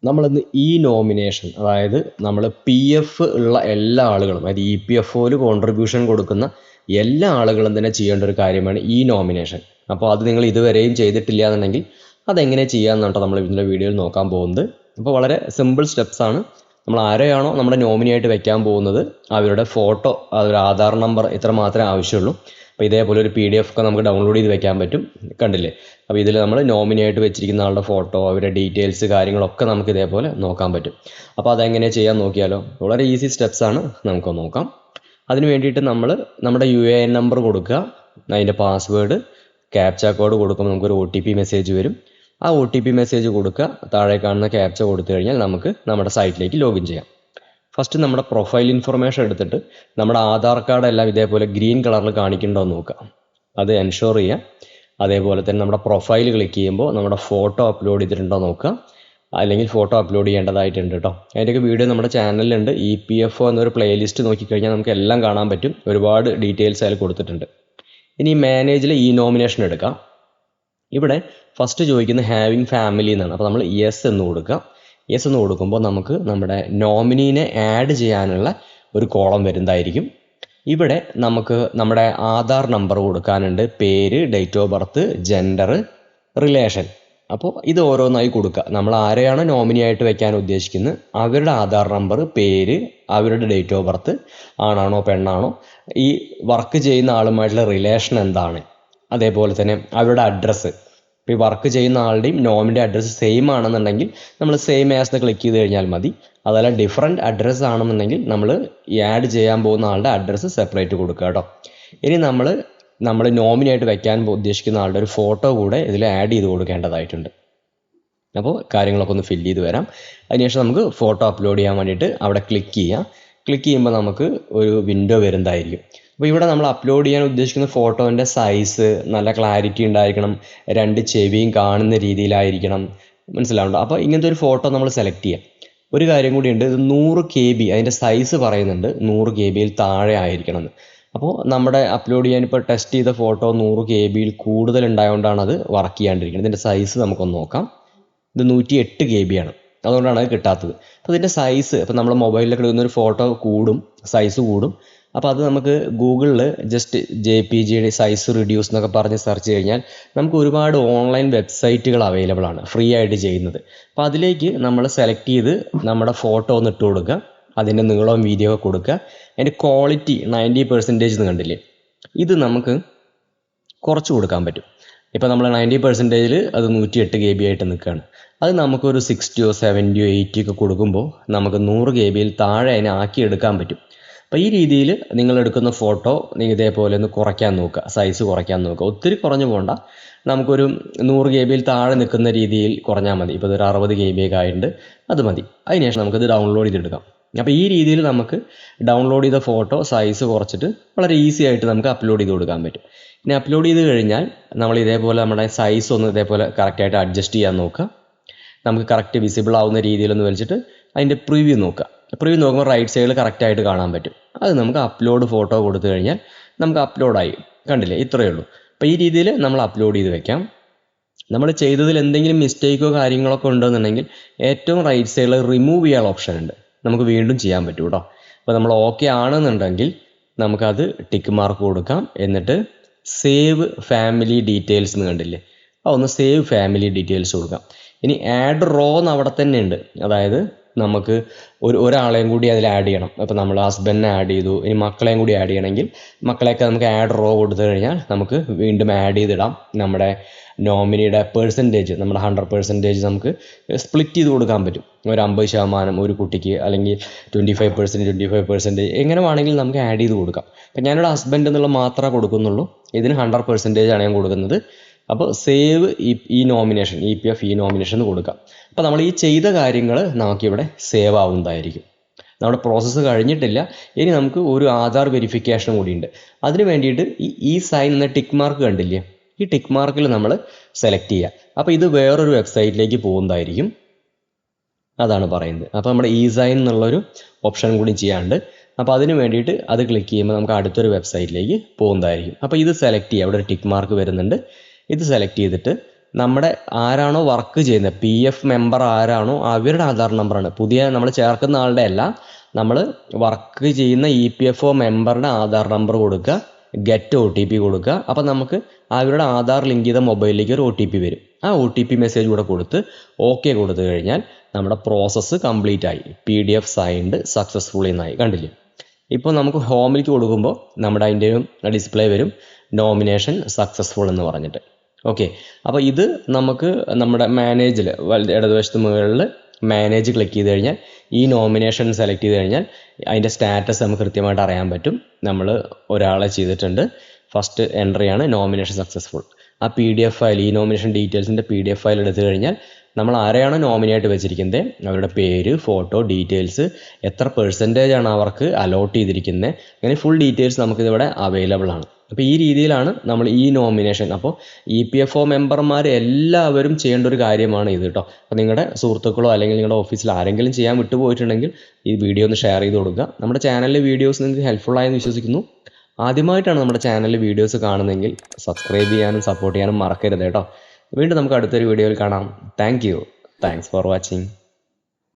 നമ്മളിന്ന് ഈ നോമിനേഷൻ, അതായത് നമ്മൾ പി എഫ് ഉള്ള എല്ലാ ആളുകളും, അതായത് ഇ പി എഫ് ഒയിൽ കോൺട്രിബ്യൂഷൻ കൊടുക്കുന്ന എല്ലാ ആളുകളും തന്നെ ചെയ്യേണ്ട ഒരു കാര്യമാണ് ഈ നോമിനേഷൻ. അപ്പോൾ അത് നിങ്ങൾ ഇതുവരെയും ചെയ്തിട്ടില്ല എന്നുണ്ടെങ്കിൽ അതെങ്ങനെ ചെയ്യാമെന്നാണ് നമ്മൾ ഇതിൻ്റെ വീഡിയോയിൽ നോക്കാൻ പോകുന്നത്. അപ്പോൾ വളരെ സിമ്പിൾ സ്റ്റെപ്സ് ആണ്. നമ്മൾ ആരെയാണോ നമ്മുടെ നോമിനിയായിട്ട് വെക്കാൻ പോകുന്നത് അവരുടെ ഫോട്ടോ, അവരുടെ ആധാർ നമ്പർ ഇത്ര മാത്രമേ ആവശ്യമുള്ളൂ. അപ്പോൾ ഇതേപോലെ ഒരു PDF ഒക്കെ നമുക്ക് ഡൗൺലോഡ് ചെയ്ത് വെക്കാൻ പറ്റും, കണ്ടില്ലേ. അപ്പോൾ ഇതിൽ നമ്മൾ നോമിനിയായിട്ട് വെച്ചിരിക്കുന്ന ആളുടെ ഫോട്ടോ, അവരുടെ ഡീറ്റെയിൽസ് കാര്യങ്ങളൊക്കെ നമുക്ക് ഇതേപോലെ നോക്കാൻ പറ്റും. അപ്പോൾ അതെങ്ങനെ ചെയ്യാൻ നോക്കിയാലോ. വളരെ ഈസി സ്റ്റെപ്സ് ആണ്, നമുക്ക് നോക്കാം. അതിന് വേണ്ടിയിട്ട് നമ്മൾ നമ്മുടെ UAN നമ്പർ കൊടുക്കുക, അതിൻ്റെ പാസ്വേഡ്, ക്യാപ്ച കോഡ് കൊടുക്കുമ്പോൾ നമുക്കൊരു OTP മെസ്സേജ് വരും. ആ OTP മെസ്സേജ് കൊടുക്കുക, താഴെ കാണുന്ന ക്യാപ്ച കൊടുത്തു കഴിഞ്ഞാൽ നമുക്ക് നമ്മുടെ സൈറ്റിലേക്ക് ലോഗിൻ ചെയ്യാം. ഫസ്റ്റ് നമ്മുടെ പ്രൊഫൈൽ ഇൻഫർമേഷൻ എടുത്തിട്ട് നമ്മുടെ ആധാർ കാർഡ് എല്ലാം ഇതേപോലെ ഗ്രീൻ കളറിൽ കാണിക്കുന്നുണ്ടോ എന്ന് നോക്കുക, അത് എൻഷുർ ചെയ്യുക. അതേപോലെ തന്നെ നമ്മുടെ പ്രൊഫൈൽ ക്ലിക്ക് ചെയ്യുമ്പോൾ നമ്മുടെ ഫോട്ടോ അപ്ലോഡ് ചെയ്തിട്ടുണ്ടോ നോക്കുക, അല്ലെങ്കിൽ ഫോട്ടോ അപ്ലോഡ് ചെയ്യേണ്ടതായിട്ടുണ്ട് കേട്ടോ. അതിൻ്റെയൊക്കെ വീഡിയോ നമ്മുടെ ചാനലിലുണ്ട്. EPFO എന്നൊരു പ്ലേലിസ്റ്റ് നോക്കിക്കഴിഞ്ഞാൽ നമുക്ക് എല്ലാം കാണാൻ പറ്റും, ഒരുപാട് ഡീറ്റെയിൽസ് അതിൽ കൊടുത്തിട്ടുണ്ട്. ഇനി മാനേജിൽ ഈ നോമിനേഷൻ എടുക്കാം. ഇവിടെ ഫസ്റ്റ് ചോദിക്കുന്ന ഹാവിങ് ഫാമിലി എന്നാണ്. അപ്പോൾ നമ്മൾ യെസ് എന്ന് കൊടുക്കുക. യെസ് എന്ന് കൊടുക്കുമ്പോൾ നമുക്ക് നമ്മുടെ നോമിനീനെ ആഡ് ചെയ്യാനുള്ള ഒരു കോളം വരുന്നതായിരിക്കും. ഇവിടെ നമുക്ക് നമ്മുടെ ആധാർ നമ്പർ കൊടുക്കാനുണ്ട്, പേര്, date of birth, gender, relation. അപ്പോൾ ഇത് ഓരോന്നായി കൊടുക്കുക. നമ്മൾ ആരെയാണോ നോമിനിയായിട്ട് വെക്കാൻ ഉദ്ദേശിക്കുന്നത് അവരുടെ ആധാർ നമ്പർ, പേര്, അവരുടെ ഡേറ്റ് ഓഫ് ബർത്ത്, ആണാണോ പെണ്ണാണോ, ഈ വർക്ക് ചെയ്യുന്ന ആളുമായിട്ടുള്ള റിലേഷൻ എന്താണ്, അതേപോലെ തന്നെ അവരുടെ അഡ്രസ്സ്. ഇപ്പോൾ ഈ വർക്ക് ചെയ്യുന്ന ആളുടെയും നോമിൻ്റെ അഡ്രസ്സ് സെയിം ആണെന്നുണ്ടെങ്കിൽ നമ്മൾ സെയിം ആസ് ക്ലിക്ക് ചെയ്ത് കഴിഞ്ഞാൽ മതി. അതല്ല ഡിഫറെൻറ്റ് അഡ്രസ്സ് ആണെന്നുണ്ടെങ്കിൽ നമ്മൾ ഈ ആഡ് ചെയ്യാൻ പോകുന്ന ആളുടെ അഡ്രസ്സ് സെപ്പറേറ്റ് കൊടുക്കുക കേട്ടോ. ഇനി നമ്മൾ നോമിനിയായിട്ട് വെക്കാൻ ഉദ്ദേശിക്കുന്ന ആളുടെ ഒരു ഫോട്ടോ കൂടെ ഇതിൽ ആഡ് ചെയ്ത് കൊടുക്കേണ്ടതായിട്ടുണ്ട്. അപ്പോൾ കാര്യങ്ങളൊക്കെ ഒന്ന് ഫില്ല് ചെയ്ത് വരാം. അതിനുശേഷം നമുക്ക് ഫോട്ടോ അപ്ലോഡ് ചെയ്യാൻ വേണ്ടിയിട്ട് അവിടെ ക്ലിക്ക് ചെയ്യാം. ക്ലിക്ക് ചെയ്യുമ്പോൾ നമുക്ക് ഒരു വിൻഡോ വരുന്നതായിരിക്കും. അപ്പോൾ ഇവിടെ നമ്മൾ അപ്ലോഡ് ചെയ്യാൻ ഉദ്ദേശിക്കുന്ന ഫോട്ടോൻ്റെ സൈസ് നല്ല ക്ലാരിറ്റി ഉണ്ടായിരിക്കണം, 2 ചെവിയും കാണുന്ന രീതിയിലായിരിക്കണം, മനസ്സിലാവുന്നുണ്ടോ. അപ്പോൾ ഇങ്ങനത്തെ ഒരു ഫോട്ടോ നമ്മൾ സെലക്ട് ചെയ്യാം. ഒരു കാര്യം കൂടിയുണ്ട്, ഇത് 100 KB, അതിൻ്റെ സൈസ് പറയുന്നുണ്ട് 100 KB താഴെ ആയിരിക്കണം എന്ന്. അപ്പോൾ നമ്മുടെ അപ്ലോഡ് ചെയ്യാൻ ഇപ്പോൾ ടെസ്റ്റ് ചെയ്ത ഫോട്ടോ 100 KB കൂടുതൽ ഉണ്ടായതുകൊണ്ടാണ് അത് വർക്ക് ചെയ്യാണ്ടിരിക്കുന്നത്. ഇതിൻ്റെ സൈസ് നമുക്കൊന്ന് നോക്കാം. ഇത് 108 KB ആണ്, അതുകൊണ്ടാണ് അത് കിട്ടാത്തത്. അപ്പോൾ ഇതിൻ്റെ സൈസ്, ഇപ്പോൾ നമ്മൾ മൊബൈലിലൊക്കെ എടുക്കുന്ന ഒരു ഫോട്ടോ കൂടും, സൈസ് കൂടും. അപ്പോൾ അത് നമുക്ക് ഗൂഗിളിൽ ജസ്റ്റ് JPG സൈസ് റിഡ്യൂസ് എന്നൊക്കെ പറഞ്ഞ് സെർച്ച് കഴിഞ്ഞാൽ നമുക്ക് ഒരുപാട് ഓൺലൈൻ വെബ്സൈറ്റുകൾ അവൈലബിൾ ആണ്, ഫ്രീ ആയിട്ട് ചെയ്യുന്നത്. അപ്പോൾ അതിലേക്ക് നമ്മൾ സെലക്ട് ചെയ്ത് നമ്മുടെ ഫോട്ടോ ഒന്ന് ഇട്ട് കൊടുക്കുക, അതിൻ്റെ നീളവും വീതിയൊക്കെ കൊടുക്കുക. അതിൻ്റെ ക്വാളിറ്റി 90% എന്ന് കണ്ടില്ലേ, ഇത് നമുക്ക് കുറച്ച് കൊടുക്കാൻ പറ്റും. ഇപ്പോൾ നമ്മൾ 90% അത് 108 KB ആയിട്ട് നിൽക്കുകയാണ്. അത് നമുക്കൊരു 60 70 80 ഒക്കെ കൊടുക്കുമ്പോൾ നമുക്ക് 100 KB താഴെ അതിനെ ആക്കിയെടുക്കാൻ പറ്റും. അപ്പോൾ ഈ രീതിയിൽ നിങ്ങൾ എടുക്കുന്ന ഫോട്ടോ നിങ്ങൾ ഇതേപോലെ ഒന്ന് കുറയ്ക്കാൻ നോക്കുക, സൈസ് കുറയ്ക്കാൻ നോക്കുക. ഒത്തിരി കുറഞ്ഞു പോകണ്ട, നമുക്കൊരു 100 KB താഴെ നിൽക്കുന്ന രീതിയിൽ കുറഞ്ഞാൽ മതി. ഇപ്പോൾ ഇതൊരു 60 KB ഒക്കെ ആയിട്ടുണ്ട്, അത് മതി. അതിനുശേഷം നമുക്കിത് ഡൗൺലോഡ് ചെയ്തെടുക്കാം. അപ്പോൾ ഈ രീതിയിൽ നമുക്ക് ഡൗൺലോഡ് ചെയ്ത ഫോട്ടോ സൈസ് കുറച്ചിട്ട് വളരെ ഈസി ആയിട്ട് നമുക്ക് അപ്ലോഡ് ചെയ്ത് കൊടുക്കാൻ പറ്റും. ഇനി അപ്ലോഡ് ചെയ്ത് കഴിഞ്ഞാൽ നമ്മൾ ഇതേപോലെ നമ്മുടെ സൈസ് ഒന്ന് ഇതേപോലെ കറക്റ്റായിട്ട് അഡ്ജസ്റ്റ് ചെയ്യാൻ നോക്കുക. നമുക്ക് കറക്റ്റ് വിസിബിൾ ആവുന്ന രീതിയിലൊന്ന് വലിച്ചിട്ട് അതിൻ്റെ പ്രിവ്യൂ നോക്കുക. പ്രിവ്യൂ നോക്കുമ്പോൾ റൈറ്റ് സൈഡിൽ കറക്റ്റായിട്ട് കാണാൻ പറ്റും. അത് നമുക്ക് അപ്ലോഡ് ഫോട്ടോ കൊടുത്തു കഴിഞ്ഞാൽ നമുക്ക് അപ്ലോഡായി, കണ്ടില്ലേ, ഇത്രയേ ഉള്ളൂ. അപ്പോൾ ഈ രീതിയിൽ നമ്മൾ അപ്ലോഡ് ചെയ്ത് വെക്കാം. നമ്മൾ ചെയ്തതിൽ എന്തെങ്കിലും മിസ്റ്റേക്കോ കാര്യങ്ങളൊക്കെ ഉണ്ടെന്നുണ്ടെങ്കിൽ ഏറ്റവും റൈറ്റ് സൈഡിൽ റിമൂവ് ചെയ്യാനുള്ള ഓപ്ഷൻ ഉണ്ട്, നമുക്ക് വീണ്ടും ചെയ്യാൻ പറ്റും കേട്ടോ. അപ്പോൾ നമ്മൾ ഓക്കെ ആണെന്നുണ്ടെങ്കിൽ നമുക്കത് ടിക്ക് മാർക്ക് കൊടുക്കാം. എന്നിട്ട് സേവ് ഫാമിലി ഡീറ്റെയിൽസ് എന്ന് കണ്ടില്ലേ, ഒന്ന് സേവ് ഫാമിലി ഡീറ്റെയിൽസ് കൊടുക്കാം. ഇനി ആഡ് റോ എന്ന് അവിടെ തന്നെ ഉണ്ട്, അതായത് നമുക്ക് ഒരാളെയും കൂടി അതിൽ ആഡ് ചെയ്യണം. അപ്പോൾ നമ്മൾ ഹസ്ബൻഡിനെ ആഡ് ചെയ്തു, ഇനി മക്കളെയും കൂടി ആഡ് ചെയ്യണമെങ്കിൽ മക്കളെയൊക്കെ നമുക്ക് ആഡ് റോ കൊടുത്തു കഴിഞ്ഞാൽ നമുക്ക് വീണ്ടും ആഡ് ചെയ്തിടാം. നമ്മുടെ നോമിനിയുടെ പെർസെൻറ്റേജ്, നമ്മുടെ 100% നമുക്ക് സ്പ്ലിറ്റ് ചെയ്ത് കൊടുക്കാൻ പറ്റും. ഒരു 50% ഒരു കുട്ടിക്ക്, അല്ലെങ്കിൽ 25% എങ്ങനെ വേണമെങ്കിലും നമുക്ക് ആഡ് ചെയ്ത് കൊടുക്കാം. അപ്പം ഞാനിവിടെ ഹസ്ബൻഡ് എന്നുള്ള മാത്രമേ കൊടുക്കുന്നുള്ളൂ, ഇതിന് 100% ആണ് ഞാൻ കൊടുക്കുന്നത്. അപ്പോൾ സേവ് ഈ നോമിനേഷൻ, EPF ഈ നോമിനേഷൻ എന്ന് കൊടുക്കാം. അപ്പോൾ നമ്മൾ ഈ ചെയ്ത കാര്യങ്ങൾ നമുക്കിവിടെ സേവ് ആവുന്നതായിരിക്കും. നമ്മുടെ പ്രോസസ്സ് കഴിഞ്ഞിട്ടില്ല, ഇനി നമുക്ക് ഒരു ആധാർ വെരിഫിക്കേഷൻ കൂടിയുണ്ട്. അതിന് വേണ്ടിയിട്ട് ഈ സൈൻ എന്ന ടിക്ക് മാർക്ക് കണ്ടില്ലേ, ഈ ടിക്ക് മാർക്കിൽ നമ്മൾ സെലക്ട് ചെയ്യുക. അപ്പോൾ ഇത് വേറൊരു വെബ്സൈറ്റിലേക്ക് പോകുന്നതായിരിക്കും, അതാണ് പറയുന്നത്. അപ്പോൾ നമ്മുടെ സൈൻ എന്നുള്ളൊരു ഓപ്ഷൻ കൂടി ചെയ്യാണ്ട്, അപ്പോൾ അതിന് വേണ്ടിയിട്ട് അത് ക്ലിക്ക് ചെയ്യുമ്പോൾ നമുക്ക് അടുത്തൊരു വെബ്സൈറ്റിലേക്ക് പോകുന്നതായിരിക്കും. അപ്പോൾ ഇത് സെലക്ട് ചെയ്യുക, അവിടെ ഒരു ടിക്ക് മാർക്ക് വരുന്നുണ്ട്, ഇത് സെലക്ട് ചെയ്തിട്ട് നമ്മുടെ ആരാണോ വർക്ക് ചെയ്യുന്നത് PF മെമ്പർ ആരാണോ അവരുടെ ആധാർ നമ്പറാണ്. പുതിയ നമ്മൾ ചേർക്കുന്ന ആളുടെ അല്ല, നമ്മൾ വർക്ക് ചെയ്യുന്ന EPFO മെമ്പറുടെ ആധാർ നമ്പർ കൊടുക്കുക, ഗെറ്റ് OTP കൊടുക്കുക. അപ്പോൾ നമുക്ക് അവരുടെ ആധാർ ലിങ്ക് ചെയ്ത മൊബൈലിലേക്ക് ഒരു OTP വരും. ആ OTP മെസ്സേജ് കൂടെ കൊടുത്ത് OK കൊടുത്തു കഴിഞ്ഞാൽ നമ്മുടെ പ്രോസസ്സ് കംപ്ലീറ്റ് ആയി. PDF സൈൻഡ് സക്സസ്ഫുള്ളി എന്നായി. കണ്ടില്ലേ? ഇപ്പോൾ നമുക്ക് ഹോമിലേക്ക് കൊടുക്കുമ്പോൾ നമ്മുടെ അതിൻ്റെ ഡിസ്പ്ലേ വരും നോമിനേഷൻ സക്സസ്ഫുൾ എന്ന് പറഞ്ഞിട്ട്. ഓക്കെ, അപ്പോൾ ഇത് നമുക്ക് നമ്മുടെ മാനേജിൽ ഇടതുവശത്ത് മുകളിൽ മാനേജ് ക്ലിക്ക് ചെയ്ത് കഴിഞ്ഞാൽ ഈ നോമിനേഷൻ സെലക്ട് ചെയ്ത് കഴിഞ്ഞാൽ അതിൻ്റെ സ്റ്റാറ്റസ് നമുക്ക് കൃത്യമായിട്ട് അറിയാൻ പറ്റും. നമ്മൾ ഒരാളെ ചെയ്തിട്ടുണ്ട്, ഫസ്റ്റ് എൻട്രിയാണ് നോമിനേഷൻ സക്സസ്ഫുൾ. ആ PDF ഫയൽ, ഈ നോമിനേഷൻ ഡീറ്റെയിൽസിൻ്റെ PDF ഫയൽ എടുത്തു കഴിഞ്ഞാൽ നമ്മൾ ആരെയാണോ നോമിനേറ്റ് വെച്ചിരിക്കുന്നത് അവരുടെ പേര്, ഫോട്ടോ, ഡീറ്റെയിൽസ്, എത്ര % ആണ് അവർക്ക് അലോട്ട് ചെയ്തിരിക്കുന്നത്, അങ്ങനെ ഫുൾ ഡീറ്റെയിൽസ് നമുക്കിതിവിടെ അവൈലബിൾ ആണ്. അപ്പോൾ ഈ രീതിയിലാണ് നമ്മൾ ഈ നോമിനേഷൻ. അപ്പോൾ EPFO മെമ്പർമാർ എല്ലാവരും ചെയ്യേണ്ട ഒരു കാര്യമാണ് ഇത് കേട്ടോ. അപ്പോൾ നിങ്ങളുടെ സുഹൃത്തുക്കളോ അല്ലെങ്കിൽ നിങ്ങളുടെ ഓഫീസിൽ ആരെങ്കിലും ചെയ്യാൻ വിട്ടുപോയിട്ടുണ്ടെങ്കിൽ ഈ വീഡിയോ ഒന്ന് ഷെയർ ചെയ്ത് കൊടുക്കുക. നമ്മുടെ ചാനലിലെ വീഡിയോസ് നിങ്ങൾക്ക് ഹെൽപ്ഫുൾ ആയെന്ന് വിശ്വസിക്കുന്നു. ആദ്യമായിട്ടാണ് നമ്മുടെ ചാനലിൽ വീഡിയോസ് കാണുന്നതെങ്കിൽ സബ്സ്ക്രൈബ് ചെയ്യാനും സപ്പോർട്ട് ചെയ്യാനും മറക്കരുത് കേട്ടോ. വീണ്ടും നമുക്ക് അടുത്തൊരു വീഡിയോയിൽ കാണാം. Thanks for watching.